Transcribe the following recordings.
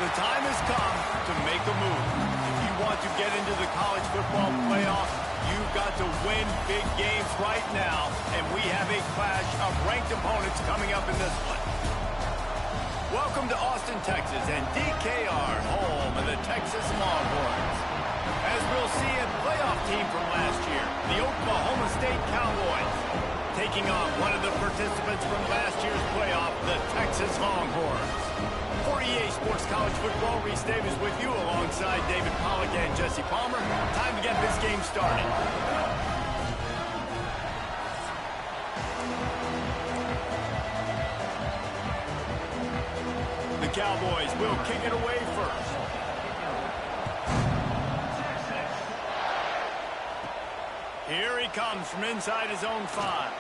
The time has come to make a move. If you want to get into the college football playoff, you've got to win big games right now, and we have a clash of ranked opponents coming up in this one. Welcome to Austin, Texas, and DKR, home of the Texas Longhorns. As we'll see, a playoff team from last year, the Oklahoma State Cowboys, taking on one of the participants from last year's playoff, the Texas Longhorns. 48 Sports College Football, Reese Davis with you alongside David Pollack and Jesse Palmer. Time to get this game started. The Cowboys will kick it away first. Here he comes from inside his own 5.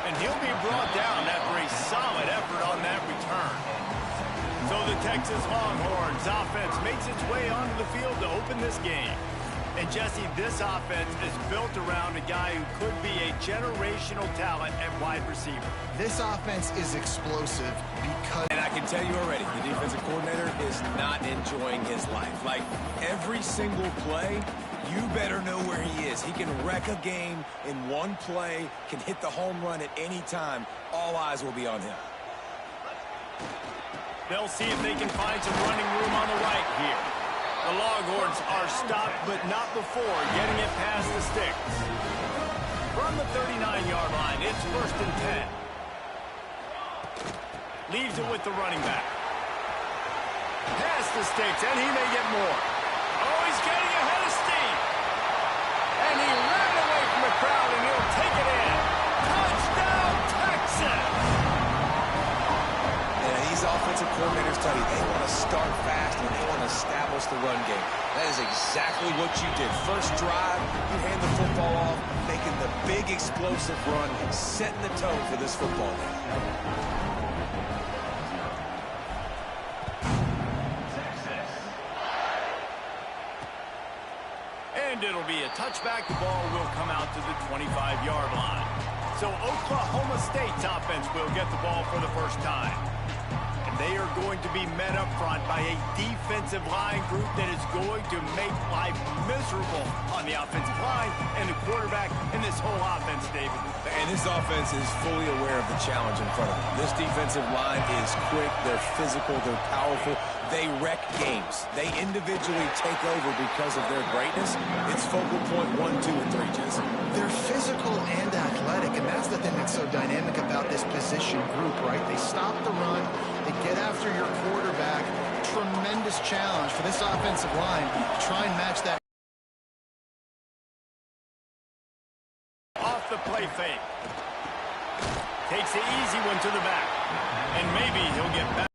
And he'll be brought down after a solid effort on that return. So the Texas Longhorns offense makes its way onto the field to open this game. And Jesse, this offense is built around a guy who could be a generational talent at wide receiver. This offense is explosive because... And I can tell you already, the defensive coordinator is not enjoying his life. Like, every single play, you better know where he is. He can wreck a game in one play, can hit the home run at any time. All eyes will be on him. They'll see if they can find some running room on the right here. The Longhorns are stopped, but not before getting it past the sticks. From the 39-yard line, it's 1st and 10. Leaves it with the running back. Past the sticks, and he may get more. Oh, he's getting ahead of steam. And he ran away from the crowd, and he'll take it in. Touchdown, Texas! These offensive coordinators tell you they want to start fast and they want to establish the run game. That is exactly what you did. First drive, you hand the football off, making the big explosive run, setting the tone for this football game. And it'll be a touchback. The ball will come out to the 25-yard line. So Oklahoma State's offense will get the ball for the first time. They are going to be met up front by a defensive line group that is going to make life miserable on the offensive line and the quarterback and this whole offense, David. And this offense is fully aware of the challenge in front of them. This defensive line is quick, they're physical, they're powerful. They wreck games. They individually take over because of their greatness. It's focal point 1, 2, and 3, Jesse. They're physical and athletic, and that's the thing that's so dynamic about this position group, right? They stop the run, they get after your quarterback. Tremendous challenge for this offensive line to try and match that. Off the play fake. Takes the easy one to the back. And maybe he'll get back.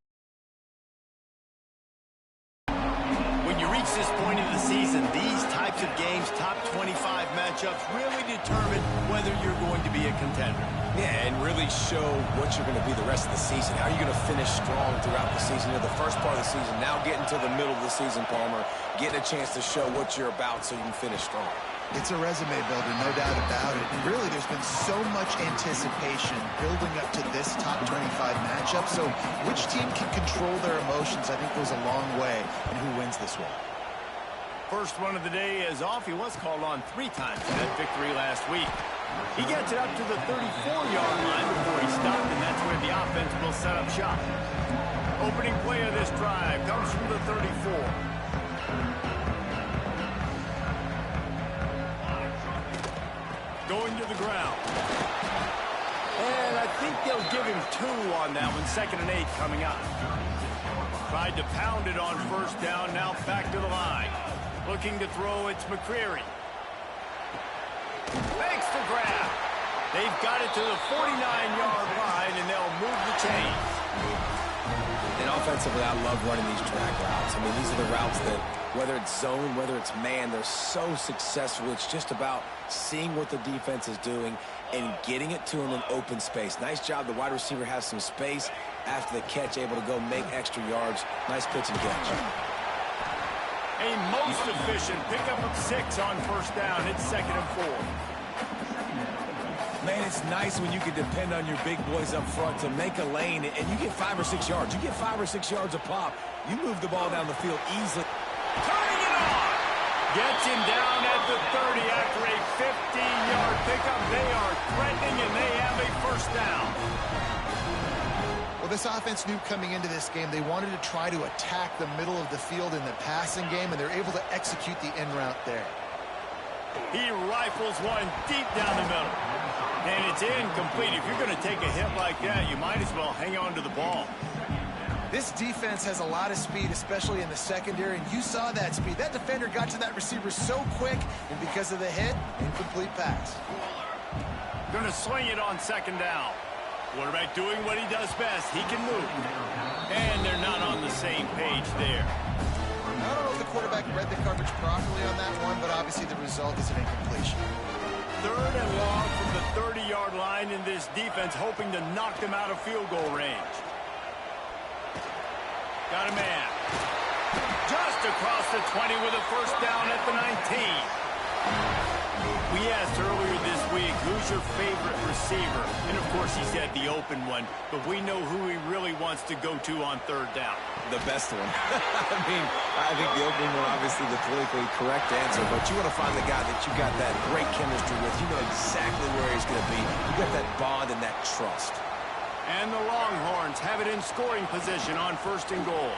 When you reach this point of the season, these types of games, top 25 matchups, really determine whether you're going to be a contender. Yeah, and really show what you're going to be the rest of the season. How are you going to finish strong throughout the season? You know, the first part of the season, now getting to the middle of the season, Palmer, getting a chance to show what you're about so you can finish strong. It's a resume builder, no doubt about it. And really, there's been so much anticipation building up to this top 25 matchup. So which team can control their emotions, I think, goes a long way in who wins this one. First one of the day is off. He was called on 3 times in that victory last week. He gets it up to the 34-yard line before he stopped, and that's where the offense will set up shop. Opening play of this drive comes from the 34. Going to the ground. And I think they'll give him 2 on that one. 2nd and 8 coming up. Tried to pound it on first down. Now back to the line. Looking to throw, it's McCreary. Makes the grab. They've got it to the 49-yard line, and they'll move the chains. And offensively, I love running these drag routes. I mean, these are the routes that, whether it's zone, whether it's man, they're so successful. It's just about seeing what the defense is doing and getting it to him in open space. Nice job. The wide receiver has some space after the catch, able to go make extra yards. Nice pitch and catch. A most efficient pickup of 6 on first down. It's 2nd and 4. Man, it's nice when you can depend on your big boys up front to make a lane, and you get 5 or 6 yards. You get 5 or 6 yards a pop. You move the ball down the field easily. Turning it on. Gets him down at the 30 after a 15-yard pickup. They are threatening, and they have a first down. Well, this offense knew coming into this game they wanted to try to attack the middle of the field in the passing game, and they're able to execute the in route there. He rifles one deep down the middle. And it's incomplete. If you're going to take a hit like that, you might as well hang on to the ball. This defense has a lot of speed, especially in the secondary, and you saw that speed. That defender got to that receiver so quick, and because of the hit, incomplete pass. Going to swing it on second down. Quarterback doing what he does best. He can move. And they're not on the same page there. I don't know if the quarterback read the coverage properly on that one, but obviously the result is an incompletion. 3rd and long from the 30-yard line, in this defense hoping to knock them out of field goal range. Got a man. Just across the 20 with a first down at the 19. We asked earlier this week, who's your favorite receiver? And, of course, he said the open one, but we know who he really wants to go to on 3rd down. The best one. I think the opening one, obviously the politically correct answer, but you want to find the guy that you got that great chemistry with. You know exactly where he's going to be. You got that bond and that trust. And the Longhorns have it in scoring position on 1st and goal.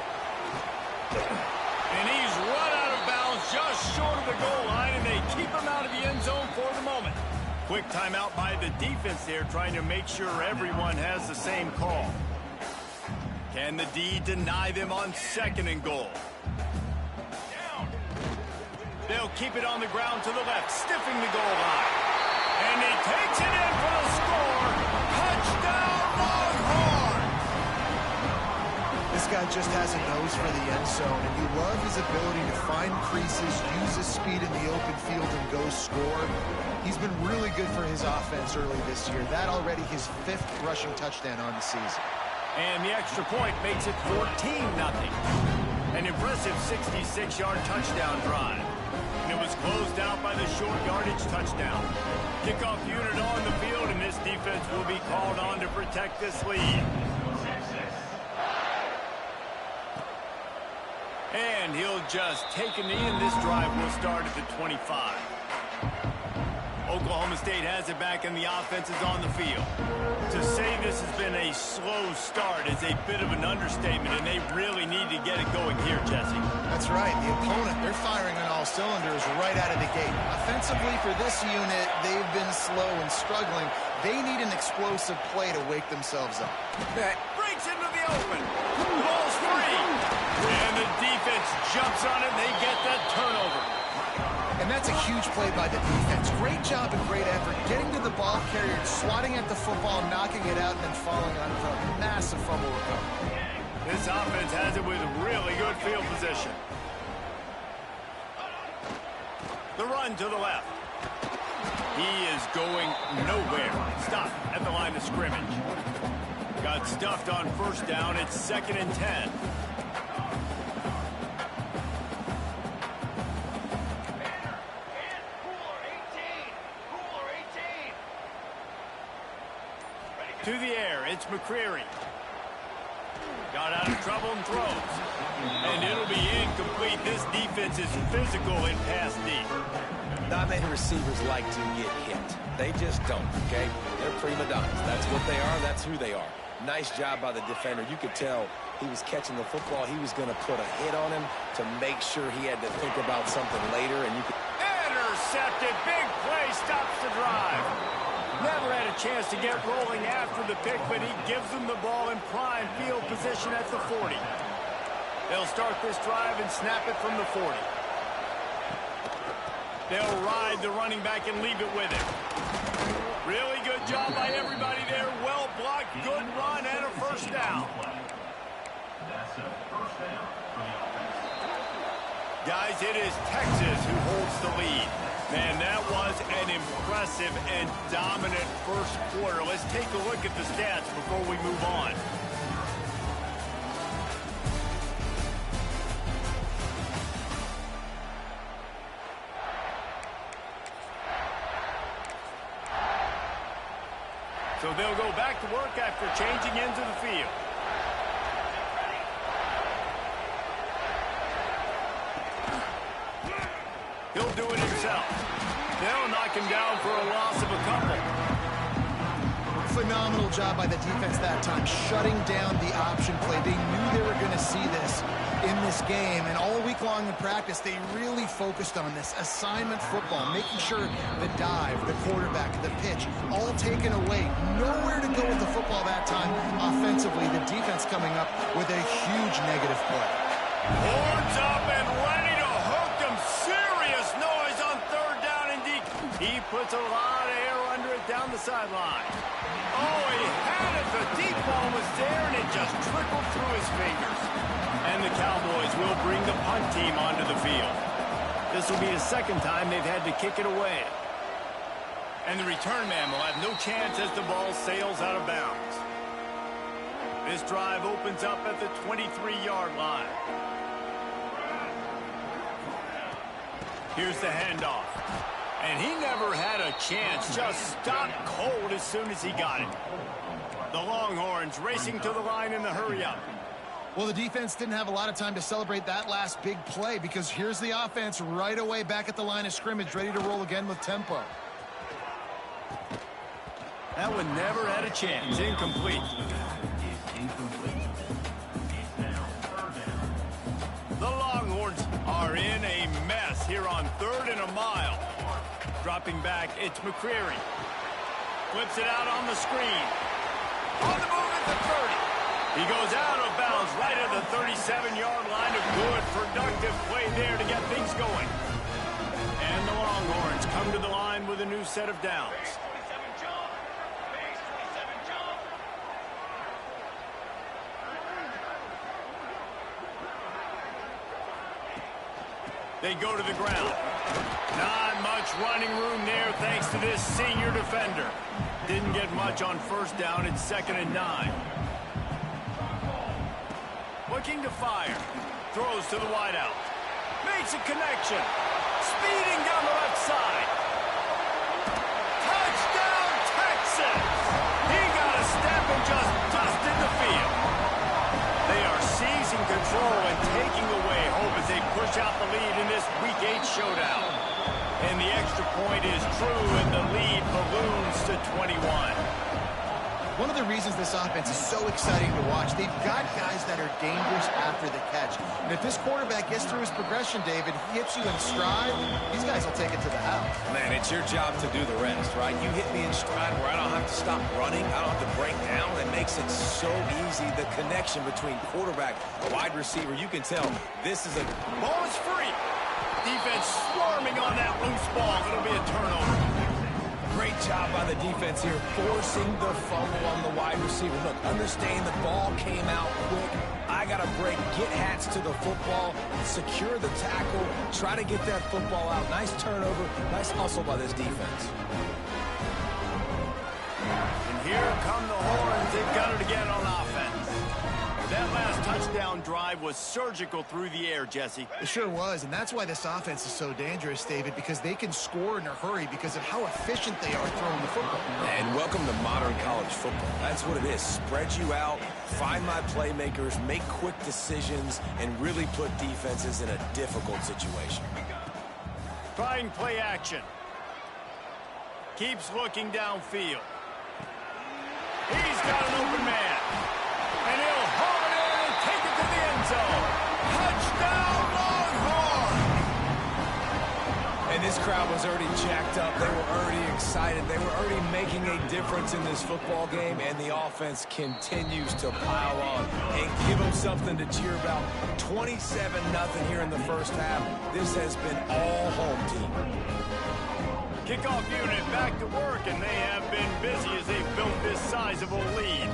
And he's run out of bounds just short of the goal line, and they keep him out of the end zone for the moment. Quick timeout by the defense there, trying to make sure everyone has the same call. Can the D deny them on 2nd and goal? They'll keep it on the ground to the left, stiffing the goal line. And he takes it in for the score. Touchdown, Longhorns! This guy just has a nose for the end zone, and you love his ability to find creases, use his speed in the open field, and go score. He's been really good for his offense early this year. That already his 5th rushing touchdown on the season. And the extra point makes it 14-0. An impressive 66-yard touchdown drive. And it was closed out by the short yardage touchdown. Kickoff unit on the field, and this defense will be called on to protect this lead. And he'll just take a knee, and this drive will start at the 25. Oklahoma State has it back, and the offense is on the field. To say this has been a slow start is a bit of an understatement, and they really need to get it going here, Jesse. That's right. The opponent, they're firing on all cylinders right out of the gate. Offensively, for this unit, they've been slow and struggling. They need an explosive play to wake themselves up. Breaks into the open. The ball's free. And the defense jumps on it, and they get that turnover. And that's a huge play by the defense. Great job and great effort getting to the ball carrier, swatting at the football, knocking it out, and then falling on it for a massive fumble recovery. This offense has it with really good field position. The run to the left. He is going nowhere. Stop at the line of scrimmage. Got stuffed on 1st down. It's 2nd and 10. To the air, it's McCreary. Got out of trouble and throws. And it'll be incomplete. This defense is physical in pass deep. Not many receivers like to get hit. They just don't, okay? They're prima donnas. That's what they are. That's who they are. Nice job by the defender. You could tell he was catching the football. He was going to put a hit on him to make sure he had to think about something later. And you could... Intercepted. Big play. Stops the drive. Never had a chance to get rolling after the pick, but he gives them the ball in prime field position at the 40. They'll start this drive and snap it from the 40. They'll ride the running back and leave it with him. Really good job by everybody there. Well blocked, good run, and a first down. Guys, it is Texas who holds the lead. Man, that was an impressive and dominant first quarter. Let's take a look at the stats before we move on. So they'll go back to work after changing into the field. He'll do it himself. They'll knock him down for a loss of a couple. Phenomenal job by the defense that time, shutting down the option play. They knew they were going to see this in this game, and all week long in practice, they really focused on this assignment football, making sure the dive, the quarterback, the pitch, all taken away. Nowhere to go with the football that time offensively. The defense coming up with a huge negative play. Horns up and ready to hook them. Serious noise on third down indeed. He puts a lot of air under it down the sideline. Oh, he had it. The deep ball was there, and it just trickled through his fingers. And the Cowboys will bring the punt team onto the field. This will be the second time they've had to kick it away. And the return man will have no chance as the ball sails out of bounds. This drive opens up at the 23-yard line. Here's the handoff. And he never had a chance. Just stopped cold as soon as he got it. The Longhorns racing to the line in the hurry-up. Well, the defense didn't have a lot of time to celebrate that last big play because here's the offense right away back at the line of scrimmage, ready to roll again with tempo. That one never had a chance. Incomplete. The Longhorns are in a mess here on 3rd and a mile. Dropping back, it's McCreary. Flips it out on the screen. On the move at the 30. He goes out of bounds right at the 37-yard line. A good, productive play there to get things going. And the Longhorns come to the line with a new set of downs. They go to the ground. Not much running room there thanks to this senior defender. Didn't get much on first down. It's 2nd and 9. Looking to fire. Throws to the wideout. Makes a connection. Speeding down the left side. Touchdown, Texas! He got a step and just dusted the field. They are seizing control and taking away hope as they push out the lead in this Week 8 showdown. And the extra point is true, and the lead balloons to 21. One of the reasons this offense is so exciting to watch, they've got guys that are dangerous after the catch. And if this quarterback gets through his progression, David, he hits you in stride, these guys will take it to the house. Man, it's your job to do the rest, right? You hit me in stride where I don't have to stop running. I don't have to break down. It makes it so easy. The connection between quarterback and wide receiver, you can tell this is a... Ball is free. Defense swarming on that loose ball. It'll be a turnover. Great job by the defense here, forcing the fumble on the wide receiver. Look, understand the ball came out quick. I got to break, get hats to the football, secure the tackle, try to get that football out. Nice turnover, nice hustle by this defense. And here come the Horns. They've got it again on offense. That last touchdown drive was surgical through the air, Jesse. It sure was, and that's why this offense is so dangerous, David, because they can score in a hurry because of how efficient they are throwing the football. And welcome to modern college football. That's what it is. Spread you out, find my playmakers, make quick decisions, and really put defenses in a difficult situation. Trying play action. Keeps looking downfield. He's got an open man. And he'll haul it in and take it to the end zone. Touchdown, Longhorns! And this crowd was already jacked up. They were already excited. They were already making a difference in this football game, and the offense continues to pile on and give them something to cheer about. 27-0 here in the first half. This has been all home team. Kickoff unit back to work, and they have been busy as they've built this sizable lead.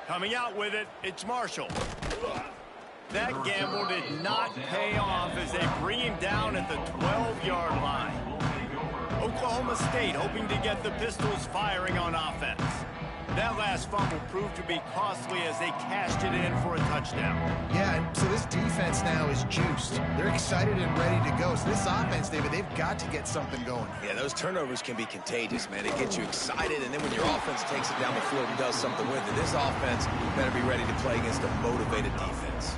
Coming out with it, it's Marshall. That gamble did not pay off as they bring him down at the 12-yard line. Oklahoma State hoping to get the Pistols firing on offense. That last fumble proved to be costly as they cashed it in for a touchdown. Yeah, and so this defense now is juiced. They're excited and ready to go. So this offense, David, they've got to get something going. Yeah, those turnovers can be contagious, man. It gets you excited, and then when your offense takes it down the field and does something with it, this offense better be ready to play against a motivated defense.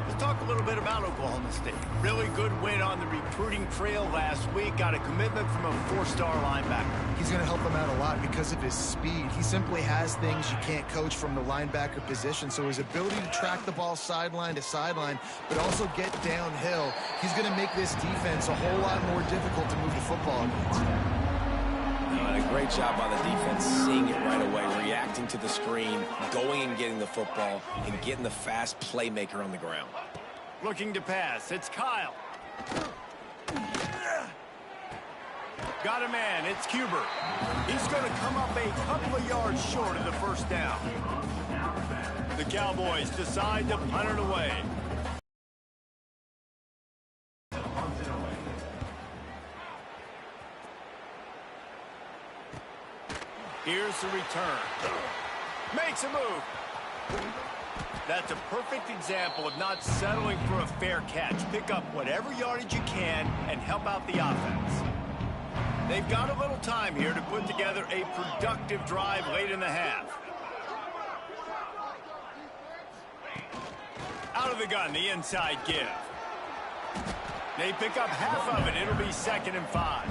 Let's talk a little bit about Oklahoma State. Really good win on the recruiting trail last week. Got a commitment from a four-star linebacker. He's going to help them out a lot because of his speed. He simply has things you can't coach from the linebacker position. So his ability to track the ball sideline to sideline, but also get downhill, he's going to make this defense a whole lot more difficult to move the football against. And a great job by the defense seeing it right away, reacting to the screen, going and getting the football, and getting the fast playmaker on the ground. Looking to pass. It's Kyle. Got a man. It's Cuber. He's going to come up a couple of yards short of the first down. The Cowboys decide to punt it away. Here's the return. Makes a move. That's a perfect example of not settling for a fair catch. Pick up whatever yardage you can and help out the offense. They've got a little time here to put together a productive drive late in the half. Out of the gun, the inside give. They pick up half of it. It'll be 2nd and 5.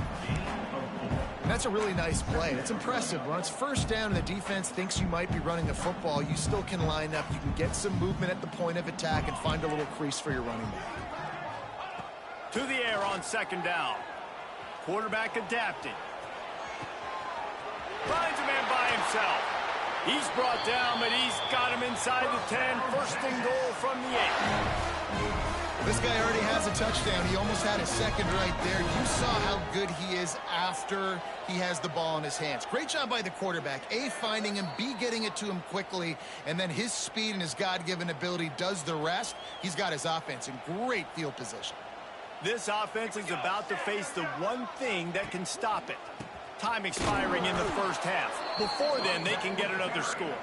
That's a really nice play. It's impressive. When it's first down and the defense thinks you might be running the football, you still can line up. You can get some movement at the point of attack and find a little crease for your running back. To the air on 2nd down. Quarterback adapting. Finds a man by himself. He's brought down, but he's got him inside the 10. 1st and goal from the 8. This guy already has a touchdown. He almost had a second right there. You saw how good he is after he has the ball in his hands. Great job by the quarterback. A, finding him, B, getting it to him quickly, and then his speed and his God-given ability does the rest. He's got his offense in great field position. This offense is about to face the one thing that can stop it. Time expiring in the first half. Before then, they can get another score.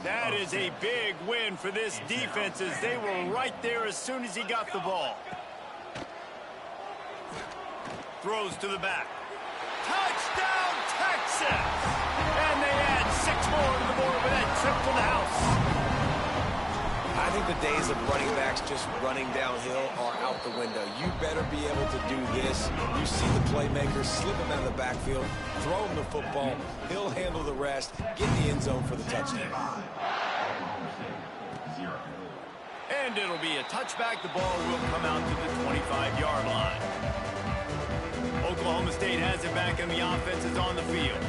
That is a big win for this defense as they were right there as soon as he got the ball. Throws to the back. Touchdown, Texas! And they add 6 more to the board with that trip to the house. I think the days of running backs just running downhill are out the window. You better be able to do this. You see the playmaker, slip him out of the backfield, throw him the football. He'll handle the rest, get in the end zone for the touchdown. And it'll be a touchback. The ball will come out to the 25-yard line. Oklahoma State has it back, and the offense is on the field.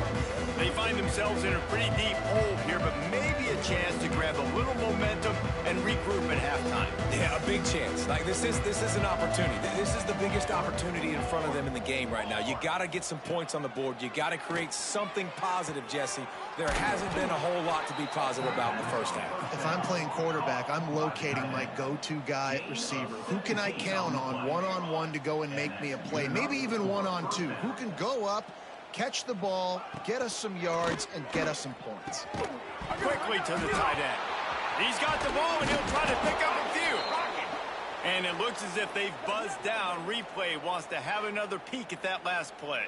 They find themselves in a pretty deep hole here, but maybe a chance to grab a little momentum and regroup at halftime. Yeah, a big chance. Like this is an opportunity. This is the biggest opportunity in front of them in the game right now. You got to get some points on the board. You got to create something positive, Jesse. There hasn't been a whole lot to be positive about in the first half. If I'm playing quarterback, I'm locating my go-to guy at receiver. Who can I count on one-on-one to go and make me a play? Maybe even one-on-two. Who can go up, catch the ball, get us some yards, and get us some points. Quickly to the tight end. He's got the ball, and he'll try to pick up a few. And it looks as if they've buzzed down. Replay wants to have another peek at that last play.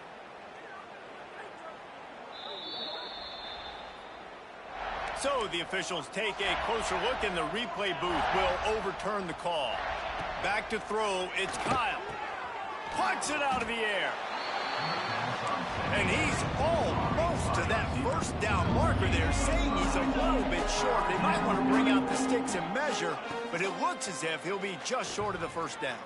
So the officials take a closer look, and the replay booth will overturn the call. Back to throw, it's Kyle. Punts it out of the air. And he's almost to that first down marker there, saying he's a little bit short. They might want to bring out the sticks and measure, but it looks as if he'll be just short of the first down.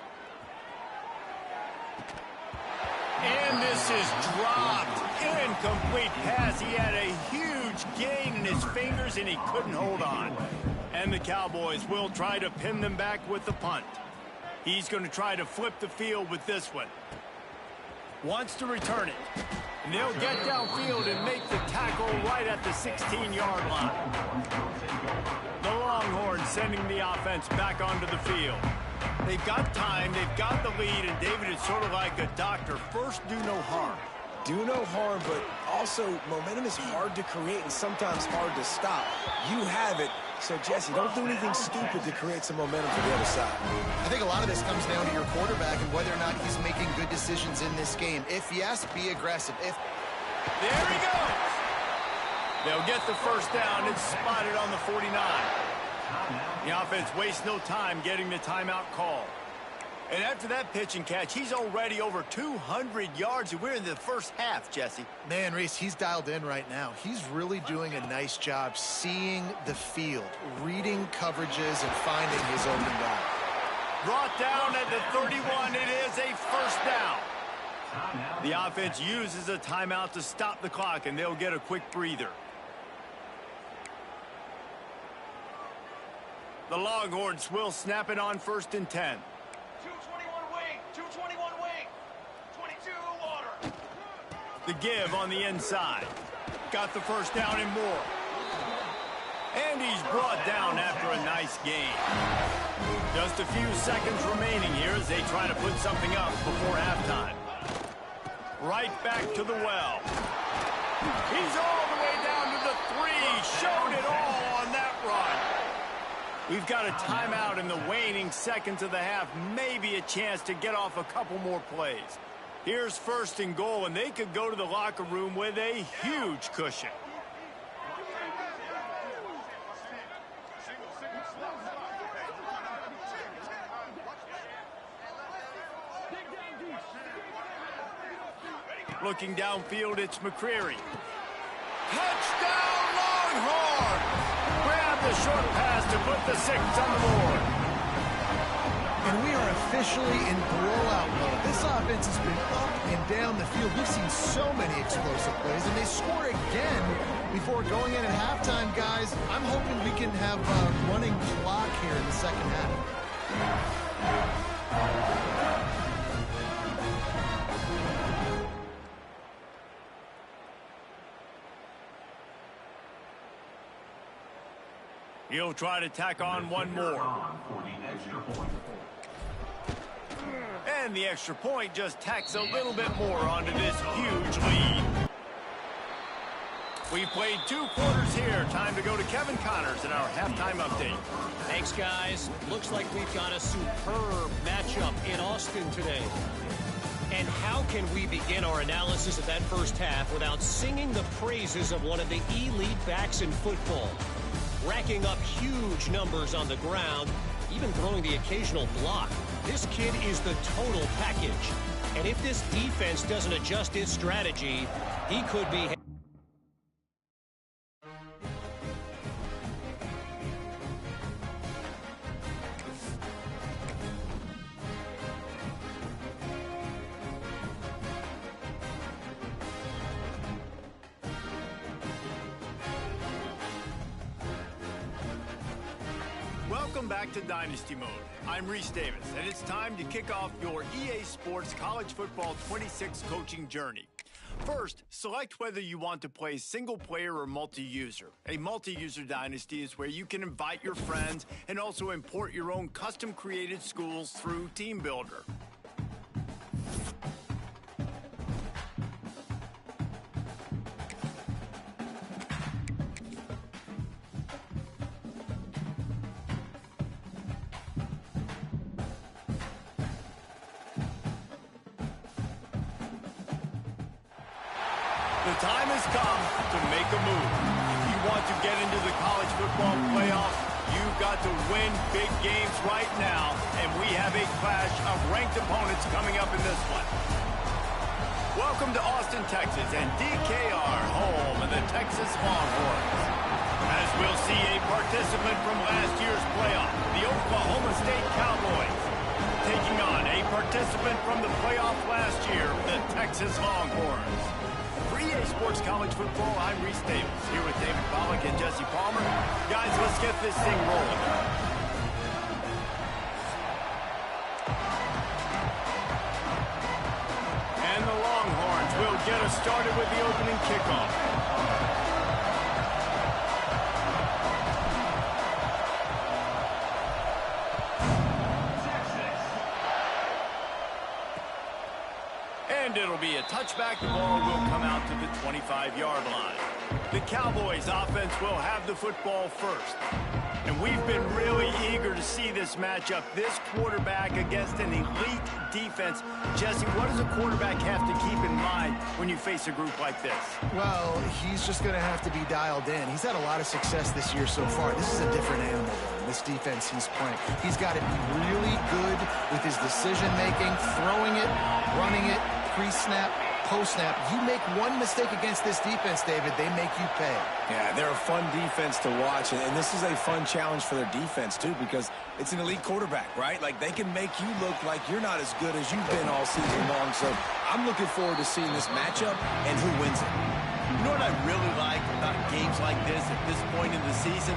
And this is dropped. Incomplete pass. He had a huge gain in his fingers, and he couldn't hold on. And the Cowboys will try to pin them back with the punt. He's going to try to flip the field with this one. Wants to return it. And they'll get downfield and make the tackle right at the 16-yard line. The Longhorns sending the offense back onto the field. They've got time, they've got the lead, and David, it's sort of like a doctor. First, do no harm. do no harm, but also momentum is hard to create and sometimes hard to stop. You have it, so Jesse, don't do anything stupid to create some momentum for the other side. I think a lot of this comes down to your quarterback and whether or not he's making good decisions in this game. If yes, be aggressive. If There he goes. They'll get the first down. It's spotted on the 49. The offense wastes no time getting the timeout call. And after that pitch and catch, he's already over 200 yards, and we're in the first half, Jesse. Man, Reese, he's dialed in right now. He's really doing a nice job seeing the field, reading coverages, and finding his open guy. Brought down at the 31. It is a first down. The offense uses a timeout to stop the clock, and they'll get a quick breather. The Longhorns will snap it on 1st and 10. 221 wing, 221 wing, 22 water. The give on the inside. Got the first down and more. And he's brought down after a nice gain. Just a few seconds remaining here as they try to put something up before halftime. Right back to the well. He's all the way down to the 3. Showed it all on that run. We've got a timeout in the waning seconds of the half. Maybe a chance to get off a couple more plays. Here's 1st and goal, and they could go to the locker room with a huge cushion. Looking downfield, it's McCreary. Touchdown, Longhorn! Grab the short pass to put the 6 on the board. And we are officially in blowout mode. This offense has been up and down the field. We've seen so many explosive plays, and they score again before going in at halftime, guys. I'm hoping we can have a running clock here in the second half. He'll try to tack on one more. And the extra point just tacks a little bit more onto this huge lead. We've played 2 quarters here. Time to go to Kevin Connors in our halftime update. Thanks, guys. Looks like we've got a superb matchup in Austin today. And how can we begin our analysis of that first half without singing the praises of one of the elite backs in football? Racking up huge numbers on the ground, even throwing the occasional block. This kid is the total package. And if this defense doesn't adjust its strategy, he could be... Welcome back to Dynasty Mode. I'm Reese Davis, and it's time to kick off your EA Sports College Football 26 coaching journey. First, select whether you want to play single-player or multi-user. A multi-user dynasty is where you can invite your friends and also import your own custom-created schools through Team Builder. The time has come to make a move. If you want to get into the college football playoff, you've got to win big games right now, and we have a clash of ranked opponents coming up in this one. Welcome to Austin, Texas, and DKR, home of the Texas Longhorns. As we'll see a participant from last year's playoff, the Oklahoma State Cowboys, taking on a participant from the playoff last year, the Texas Longhorns. For EA Sports College Football, I'm Reese Davis, here with David Pollack and Jesse Palmer. Guys, let's get this thing rolling. And the Longhorns will get us started with the opening kickoff. And it'll It'll be a touchback. The ball will come out to the 25-yard line. The Cowboys offense will have the football first. And we've been really eager to see this matchup. This quarterback against an elite defense. Jesse, what does a quarterback have to keep in mind when you face a group like this? Well, he's just going to have to be dialed in. He's had a lot of success this year so far. This is a different animal, though, this defense he's playing. He's got to be really good with his decision-making, throwing it, running it, pre-snap, post-snap. You make one mistake against this defense, David, they make you pay. Yeah, they're a fun defense to watch, and this is a fun challenge for their defense, too, because it's an elite quarterback, right? Like, they can make you look like you're not as good as you've been all season long, so I'm looking forward to seeing this matchup and who wins it. You know what I really like about games like this at this point in the season?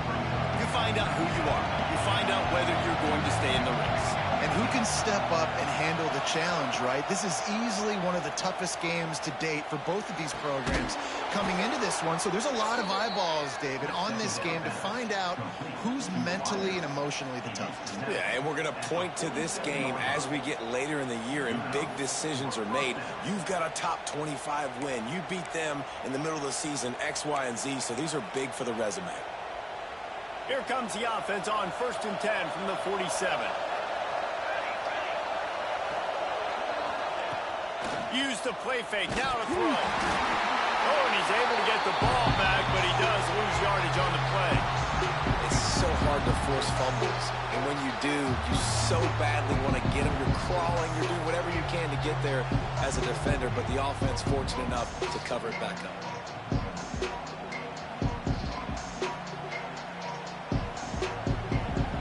You find out who you are. You find out whether you're going to stay in the race. And who can step up and handle the challenge, right? This is easily one of the toughest games to date for both of these programs coming into this one. So there's a lot of eyeballs, David, on this game to find out who's mentally and emotionally the toughest. Yeah, and we're going to point to this game as we get later in the year and big decisions are made. You've got a top 25 win. You beat them in the middle of the season, X, Y, and Z, so these are big for the resume. Here comes the offense on 1st and 10 from the 47. Use the play fake, now to throw. Oh, and he's able to get the ball back, but he does lose yardage on the play. It's so hard to force fumbles, and when you do, you so badly want to get them. You're crawling, you're doing whatever you can to get there as a defender, but the offense fortunate enough to cover it back up.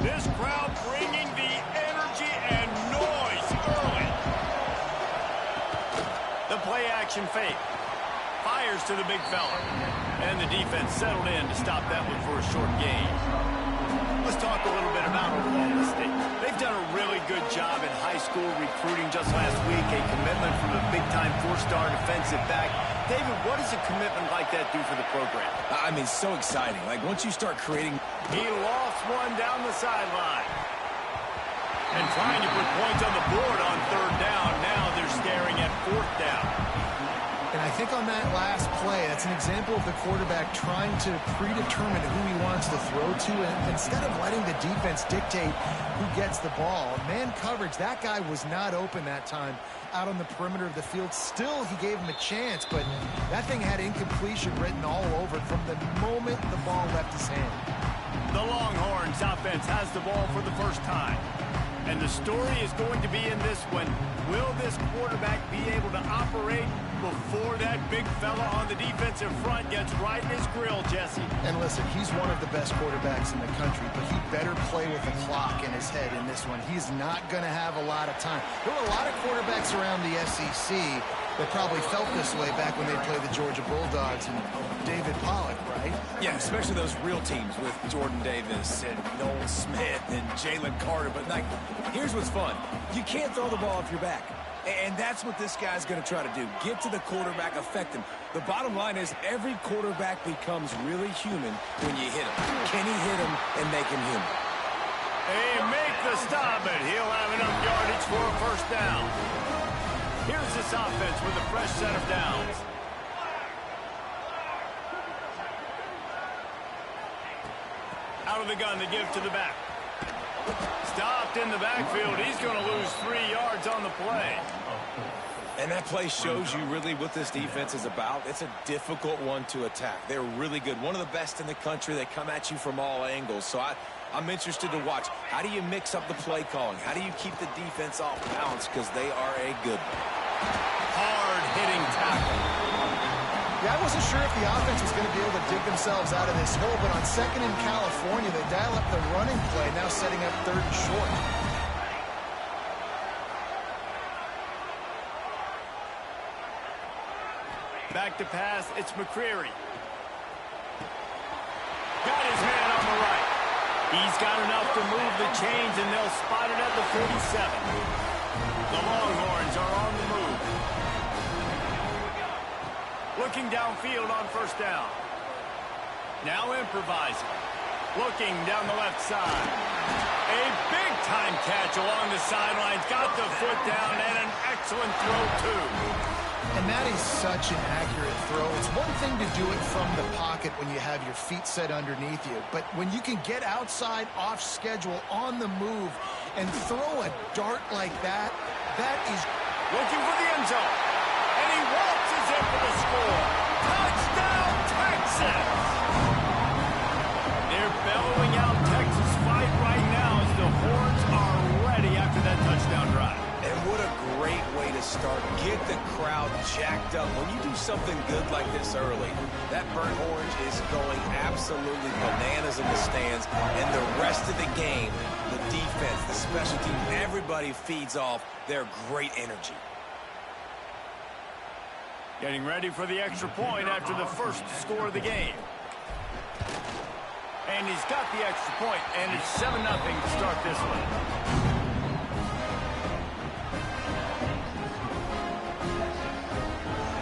This crowd bringing the energy and noise early. The play-action fake. Fires to the big fella. And the defense settled in to stop that one for a short gain. Let's talk a little bit about Oklahoma State. They've done a really good job in high school recruiting just last week. A commitment from a big-time four-star defensive back. David, what does a commitment like that do for the program? I mean, so exciting. Like, once you start creating... He lost one down the sideline. And trying to put points on the board on 3rd down. Now they're staring at 4th down. And I think on that last play, that's an example of the quarterback trying to predetermine who he wants to throw to, and instead of letting the defense dictate who gets the ball. Man coverage, that guy was not open that time out on the perimeter of the field. Still, he gave him a chance, but that thing had incompletion written all over it from the moment the ball left his hand. The Longhorns offense has the ball for the first time. And the story is going to be in this one. Will this quarterback be able to operate before that big fella on the defensive front gets right in his grill, Jesse? And listen, he's one of the best quarterbacks in the country, but he better play with the clock in his head in this one. He's not going to have a lot of time. There were a lot of quarterbacks around the SEC that probably felt this way back when they played the Georgia Bulldogs and David Pollock, right? Yeah, especially those real teams with Jordan Davis and Nolan Smith and Jalen Carter. But, like, here's what's fun. You can't throw the ball off your back. And that's what this guy's going to try to do. Get to the quarterback, affect him. The bottom line is every quarterback becomes really human when you hit him. Can he hit him and make him human? They make the stop, and he'll have enough yardage for a 1st down. Here's this offense with a fresh set of downs. Out of the gun, they give to the back. Stopped in the backfield. He's going to lose 3 yards on the play. And that play shows you really what this defense is about. It's a difficult one to attack. They're really good. One of the best in the country. They come at you from all angles. So I'm interested to watch. How do you mix up the play calling? How do you keep the defense off balance? Because they are a good one. Hard-hitting tackle. Yeah, I wasn't sure if the offense was going to be able to dig themselves out of this hole, but on 2nd in California, they dial up the running play, now setting up 3rd and short. Back to pass, it's McCreary. Got his man on the right. He's got enough to move the chains, and they'll spot it at the 47. The Longhorns are on the move. Looking downfield on 1st down. Now improvising. Looking down the left side. A big-time catch along the sidelines. Got the foot down and an excellent throw, too. And that is such an accurate throw. It's one thing to do it from the pocket when you have your feet set underneath you, but when you can get outside, off schedule, on the move, and throw a dart like that, that is... Looking for the end zone. And he waltzes in for the score. Touchdown, Texas! They're bellowing out Texas fight right now as the horns are ready after that touchdown drive. And what a great way to start. Get the crowd jacked up. When you do something good like this early, that burnt orange is going absolutely bananas in the stands. And the rest of the game, the defense, the special team, everybody feeds off their great energy. Getting ready for the extra point after the first score of the game. And he's got the extra point, and it's 7-0 to start this one.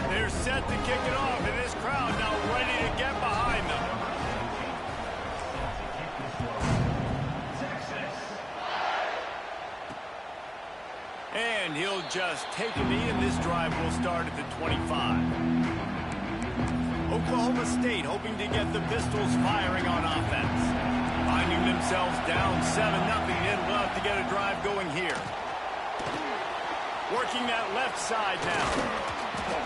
They're set to kick it off, and this crowd now ready to get behind them. And he'll just take a knee, and this drive will start at the 25. Oklahoma State hoping to get the Pistols firing on offense. Finding themselves down 7-0, then we'll have to get a drive going here. Working that left side now.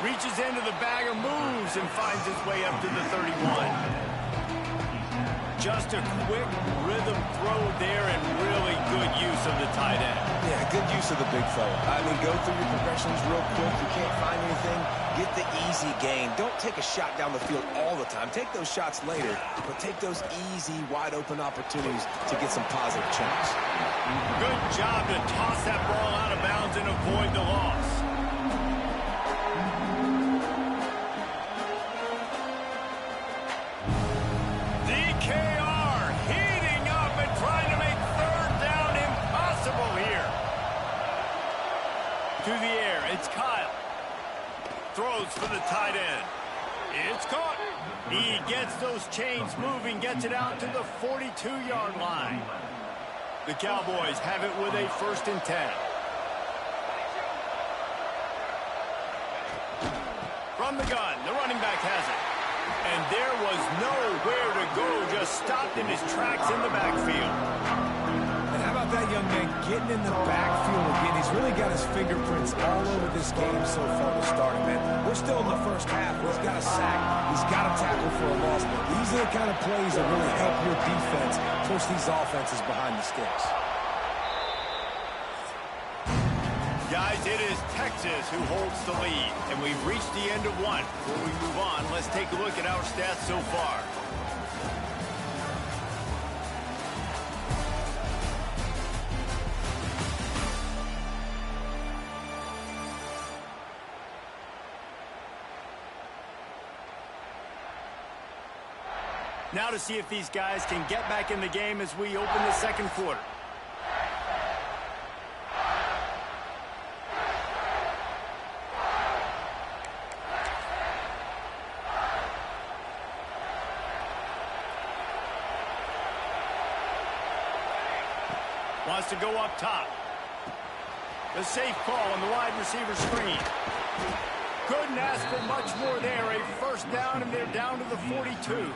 Reaches into the bag of moves and finds his way up to the 31. Just a quick rhythm throw there and really good use of the tight end. Yeah, good use of the big fella. I mean, go through your progressions real quick. You can't find anything, get the easy gain. Don't take a shot down the field all the time. Take those shots later, but take those easy, wide-open opportunities to get some positive chunks. Good job to toss that ball out of bounds and avoid the loss. To the air, it's Kyle. Throws for the tight end. It's caught. He gets those chains moving, gets it out to the 42-yard line. The Cowboys have it with a 1st and 10. From the gun, the running back has it. And there was nowhere to go, just stopped in his tracks in the backfield. How about that young man getting in the backfield again? He's really got his fingerprints all over this game so far to start, man. We're still in the first half. He's got a sack. He's got a tackle for a loss. These are the kind of plays that really help your defense push these offenses behind the sticks. Guys, it is Texas who holds the lead, and we've reached the end of one. Before we move on, let's take a look at our stats so far. Now to see if these guys can get back in the game as we open the second quarter. Wants to go up top. The safe call on the wide receiver screen. Couldn't ask for much more there. A 1st down, and they're down to the 42.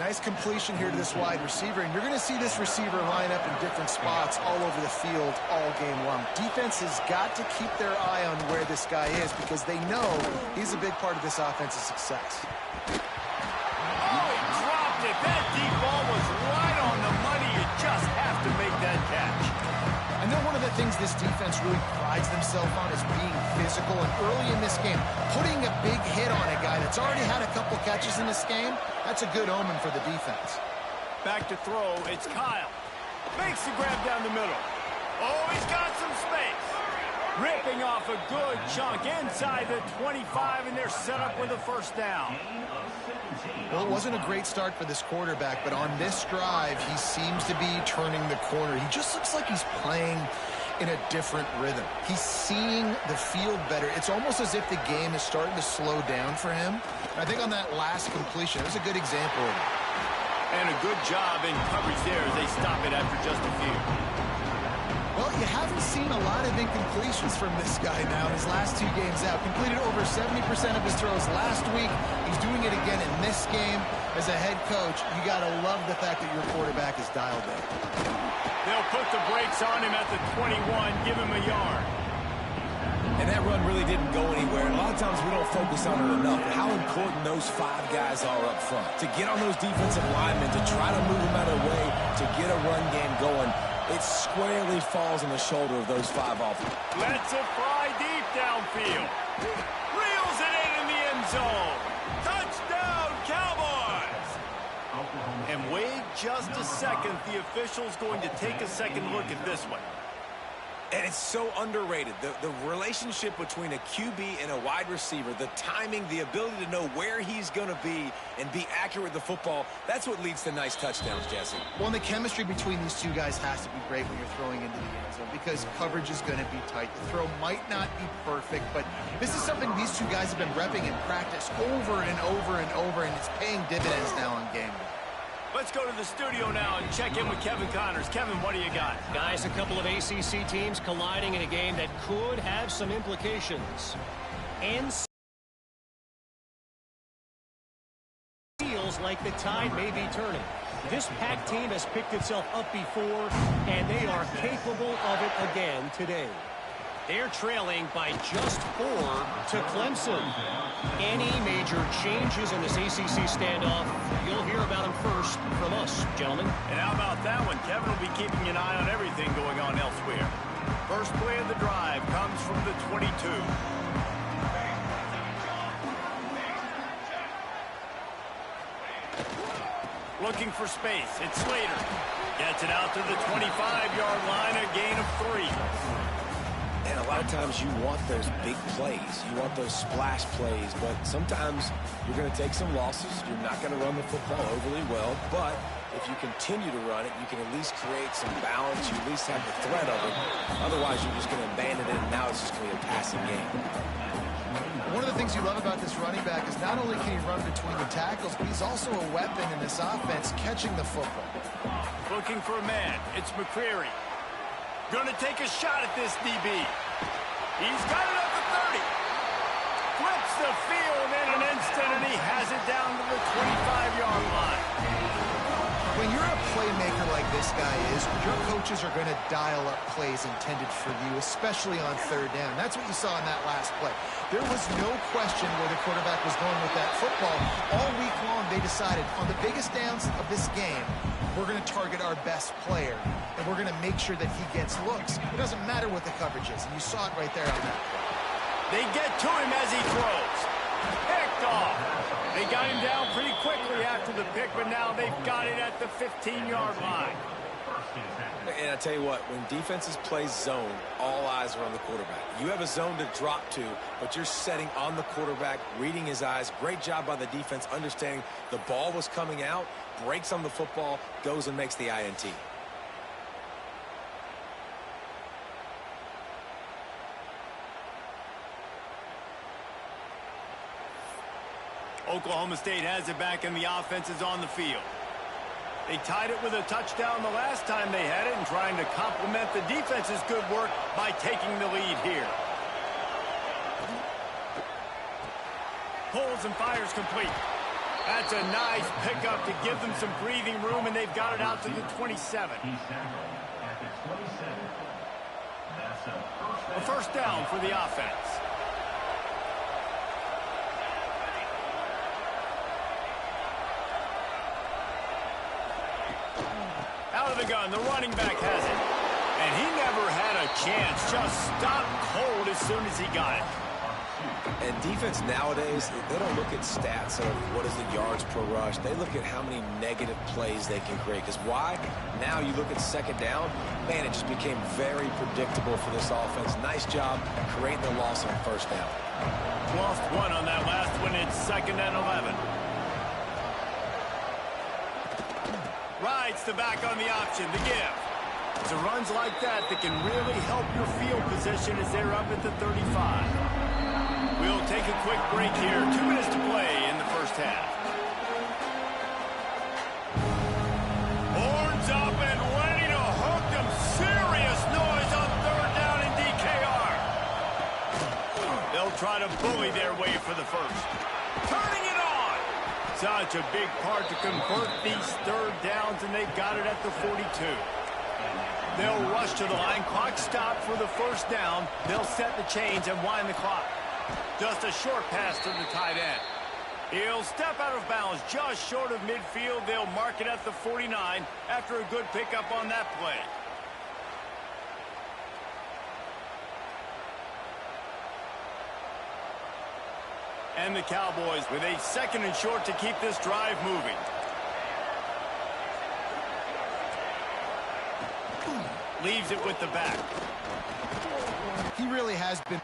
Nice completion here to this wide receiver, and you're going to see this receiver line up in different spots all over the field all game long. Defense has got to keep their eye on where this guy is because they know he's a big part of this offense's success. Oh, he dropped it. That deep ball was right on the money. You just have to make that catch. I know one of the things this defense really prides themselves on is being physical, and early in this game, putting a big hit on a guy that's already had a couple catches in this game, that's a good omen for the defense. Back to throw, it's Kyle. Makes the grab down the middle. Oh, he's got some space. Ripping off a good chunk inside the 25, and they're set up with a 1st down. Well, it wasn't a great start for this quarterback, but on this drive, he seems to be turning the corner. He just looks like he's playing in a different rhythm. He's seeing the field better. It's almost as if the game is starting to slow down for him. And I think on that last completion, it was a good example of it. And a good job in coverage there as they stop it after just a few. Well, you haven't seen a lot of incompletions from this guy now in his last 2 games out. Completed over 70% of his throws last week. He's doing it again in this game. As a head coach, you got to love the fact that your quarterback is dialed in. They'll put the brakes on him at the 21, give him a yard. And that run really didn't go anywhere. A lot of times we don't focus on it enough. How important those 5 guys are up front. To get on those defensive linemen, to try to move them out of the way, to get a run game going, it squarely falls on the shoulder of those 5 offenses. Lets it fly deep downfield. Reels it in the end zone. Touchdown, Cowboys! And wait just a second. The official's going to take a second look at this one. And it's so underrated. The relationship between a QB and a wide receiver, the timing, the ability to know where he's going to be and be accurate with the football, that's what leads to nice touchdowns, Jesse. Well, the chemistry between these 2 guys has to be great when you're throwing into the end zone because coverage is going to be tight. The throw might not be perfect, but this is something these 2 guys have been repping in practice over and over and over, and it's paying dividends now on game day. Let's go to the studio now and check in with Kevin Connors. Kevin, what do you got? Guys, a couple of ACC teams colliding in a game that could have some implications. And feels like the tide may be turning. This Pac team has picked itself up before, and they are capable of it again today. They're trailing by just 4 to Clemson. Any major changes in this ACC standoff, you'll hear about them first from us, gentlemen. And how about that one? Kevin will be keeping an eye on everything going on elsewhere. First play of the drive comes from the 22. Looking for space. It's Slater. Gets it out to the 25-yard line, a gain of 3. And a lot of times you want those big plays. You want those splash plays, but sometimes you're going to take some losses. You're not going to run the football overly well, but if you continue to run it, you can at least create some balance. You at least have the threat of it. Otherwise, you're just going to abandon it, and now it's just going to be a passing game. One of the things you love about this running back is not only can he run between the tackles, but he's also a weapon in this offense, catching the football. Looking for a man. It's McCreary. Going to take a shot at this DB. He's got it at the 30. Flips the field in an instant, and he has it down to the 25-yard line. When you're a playmaker like this guy is, your coaches are going to dial up plays intended for you, especially on 3rd down. That's what you saw in that last play. There was no question where the quarterback was going with that football. All week long, they decided on the biggest downs of this game, we're going to target our best player, and we're going to make sure that he gets looks. It doesn't matter what the coverage is, and you saw it right there on that play. They get to him as he throws. Picked off. They got him down pretty quickly after the pick, but now they've got it at the 15-yard line. And I tell you what, when defenses play zone, all eyes are on the quarterback. You have a zone to drop to, but you're setting on the quarterback, reading his eyes. Great job by the defense, understanding the ball was coming out, breaks on the football, goes and makes the INT. Oklahoma State has it back, and the offense is on the field. They tied it with a touchdown the last time they had it and trying to complement the defense's good work by taking the lead here. Pulls and fires complete. That's a nice pickup to give them some breathing room, and they've got it out to the 27. A first down for the offense. Out of the gun, the running back has it. And he never had a chance. Just stopped cold as soon as he got it. And defense nowadays, they don't look at stats of what is the yards per rush. They look at how many negative plays they can create. Because why? Now you look at 2nd down, man, it just became very predictable for this offense. Nice job creating the loss on 1st down. Lost one on that last one. It's 2nd and 11. Rides the back on the option, the give. It's a runs like that that can really help your field position as they're up at the 35. We'll take a quick break here. 2 minutes to play in the first half. Horns up and ready to hook them. Serious noise try to bully their way for the first. Turning it on! Such a big part to convert these third downs, and they got it at the 42. They'll rush to the line. Clock stopped for the first down. They'll set the chains and wind the clock. Just a short pass to the tight end. He'll step out of bounds just short of midfield. They'll mark it at the 49 after a good pickup on that play. And the Cowboys with a 2nd and short to keep this drive moving. Leaves it with the back. He really has been